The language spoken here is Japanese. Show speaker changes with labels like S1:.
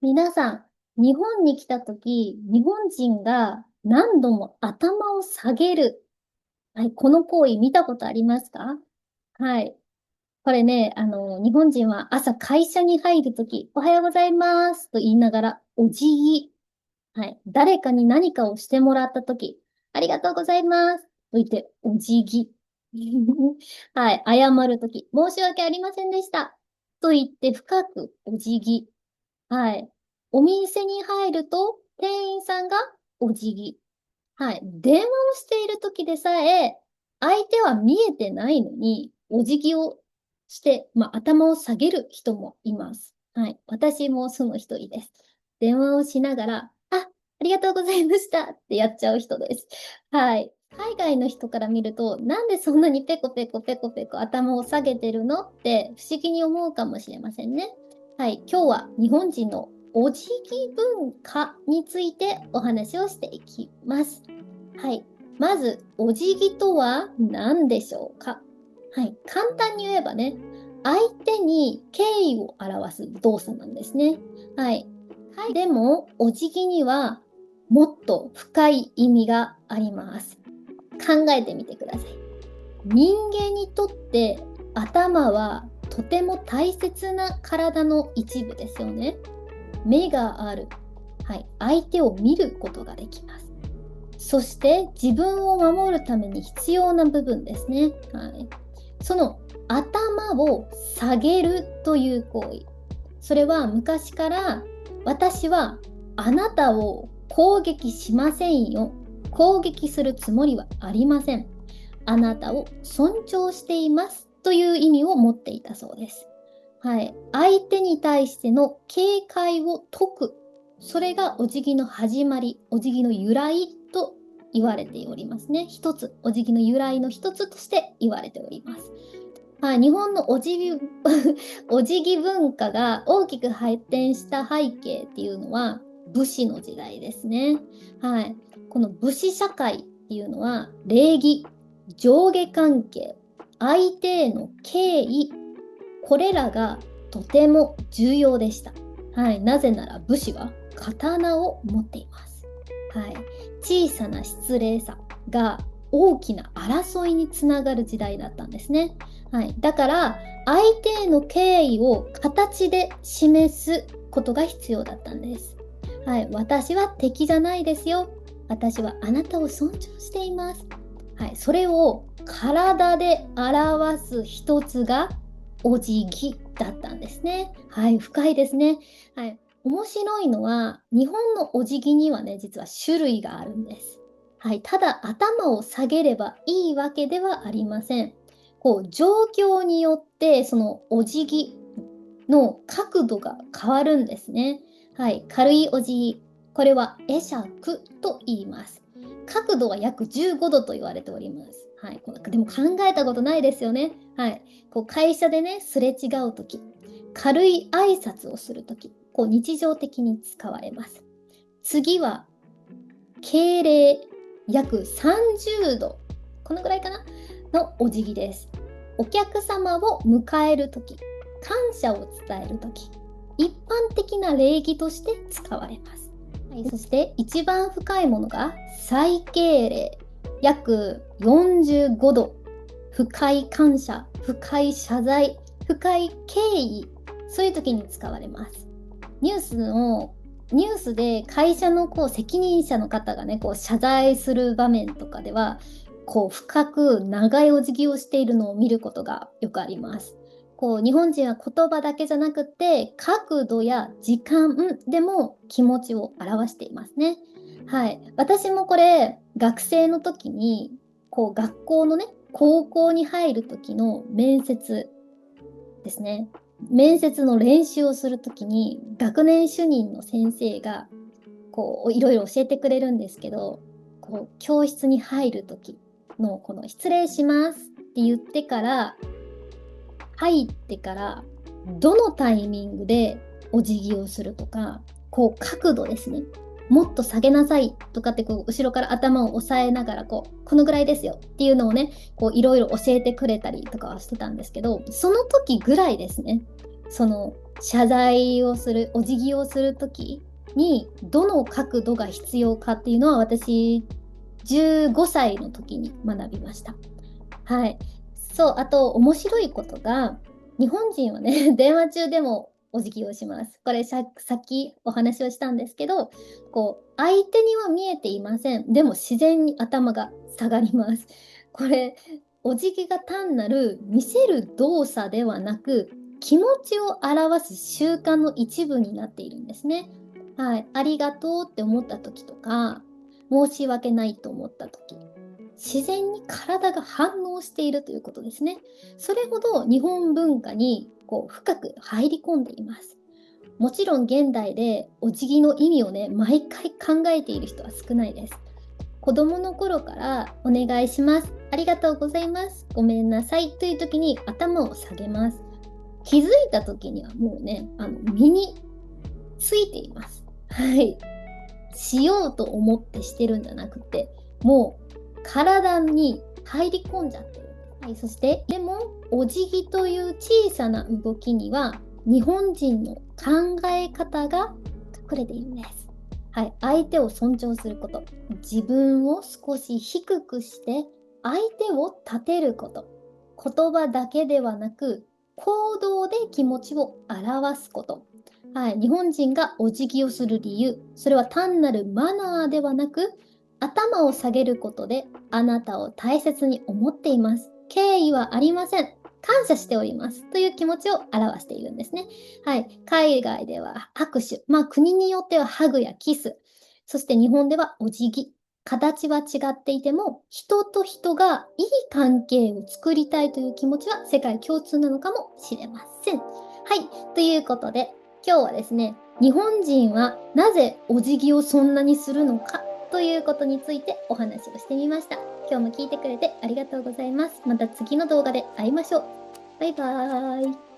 S1: 皆さん、日本に来たとき、日本人が何度も頭を下げる。はい、この行為見たことありますか？はい。これね、日本人は朝会社に入るとき、おはようございますと言いながら、お辞儀。はい。誰かに何かをしてもらったとき、ありがとうございますと言って、お辞儀。はい。謝るとき、申し訳ありませんでした。と言って深くお辞儀。はい。お店に入ると、店員さんがお辞儀。はい。電話をしている時でさえ、相手は見えてないのに、お辞儀をして、頭を下げる人もいます。はい。私もその一人です。電話をしながら、ありがとうございましたってやっちゃう人です。はい。海外の人から見ると、なんでそんなにペコペコペコペコ頭を下げてるのって不思議に思うかもしれませんね。はい。今日は日本人のお辞儀文化についてお話をしていきます。はい。まず、お辞儀とは何でしょうか？はい。簡単に言えばね、相手に敬意を表す動作なんですね。はい。はい。でも、お辞儀にはもっと深い意味があります。考えてみてください。人間にとって頭はとても大切な体の一部ですよね。目がある。はい。相手を見ることができます。そして自分を守るために必要な部分ですね。はい。その頭を下げるという行為。それは昔から私はあなたを攻撃しませんよ。攻撃するつもりはありません。あなたを尊重していますという意味を持っていたそうです。はい。相手に対しての警戒を解く。それがお辞儀の始まり、お辞儀の由来と言われておりますね。一つ、お辞儀の由来の一つとして言われております。はい、日本のお辞儀お辞儀文化が大きく発展した背景っていうのは武士の時代ですね。はい。この武士社会っていうのは礼儀、上下関係、相手への敬意、これらがとても重要でした。はい。なぜなら武士は刀を持っています。はい。小さな失礼さが大きな争いにつながる時代だったんですね。はい。だから相手への敬意を形で示すことが必要だったんです。はい。私は敵じゃないですよ。私はあなたを尊重しています。はい。それを体で表す一つがお辞儀だったんですね。はい、深いですね。はい。面白いのは、日本のお辞儀にはね、実は種類があるんです。はい、ただ頭を下げればいいわけではありません。状況によって、そのお辞儀の角度が変わるんですね。はい、軽いお辞儀。これは会釈と言います。角度は約15度と言われております。はい、でも考えたことないですよね。はい、会社でね、すれ違うとき、軽い挨拶をするとき、日常的に使われます。次は、敬礼、約30度。このぐらいかなのお辞儀です。お客様を迎えるとき、感謝を伝えるとき、一般的な礼儀として使われます。はい、そして一番深いものが最敬礼、約45度。深い感謝、深い謝罪、深い敬意、そういう時に使われます。ニュースのニュースで会社の責任者の方がね、謝罪する場面とかでは、深く長いお辞儀をしているのを見ることがよくあります。日本人は言葉だけじゃなくて、角度や時間でも気持ちを表していますね。はい。私もこれ、学生の時に、学校のね、高校に入る時の面接ですね。面接の練習をするときに、学年主任の先生が、いろいろ教えてくれるんですけど、教室に入るときの、失礼しますって言ってから、入ってから、どのタイミングでお辞儀をするとか、角度ですね。もっと下げなさいとかって後ろから頭を押さえながらこのぐらいですよっていうのをねいろいろ教えてくれたりとかはしてたんですけど、その時ぐらいですね、その謝罪をする、お辞儀をするときに、どの角度が必要かっていうのは私、15歳の時に学びました。はい。そう、あと、面白いことが、日本人はね、電話中でもお辞儀をします。これさっきお話をしたんですけど、こう、相手には見えていません。でも自然に頭が下がります。これ、お辞儀が単なる見せる動作ではなく、気持ちを表す習慣の一部になっているんですね。はい。ありがとうって思った時とか、申し訳ないと思った時、自然に体が反応しているということですね。それほど日本文化に深く入り込んでいます。もちろん現代でお辞儀の意味をね、毎回考えている人は少ないです。子供の頃からお願いします。ありがとうございます。ごめんなさい。という時に頭を下げます。気づいた時にはもうね、身についています。はい。しようと思ってしてるんじゃなくて、もう体に入り込んじゃってる。はい、そして、でも、お辞儀という小さな動きには、日本人の考え方が隠れているんです。はい、相手を尊重すること、自分を少し低くして、相手を立てること、言葉だけではなく、行動で気持ちを表すこと。はい、日本人がお辞儀をする理由、それは単なるマナーではなく、頭を下げることであなたを大切に思っています。敬意はありません。感謝しております。という気持ちを表しているんですね。はい。海外では握手。国によってはハグやキス。そして日本ではお辞儀。形は違っていても、人と人がいい関係を作りたいという気持ちは世界共通なのかもしれません。はい。ということで、今日はですね、日本人はなぜお辞儀をそんなにするのかということについてお話をしてみました。今日も聞いてくれてありがとうございます。また次の動画で会いましょう。バイバーイ。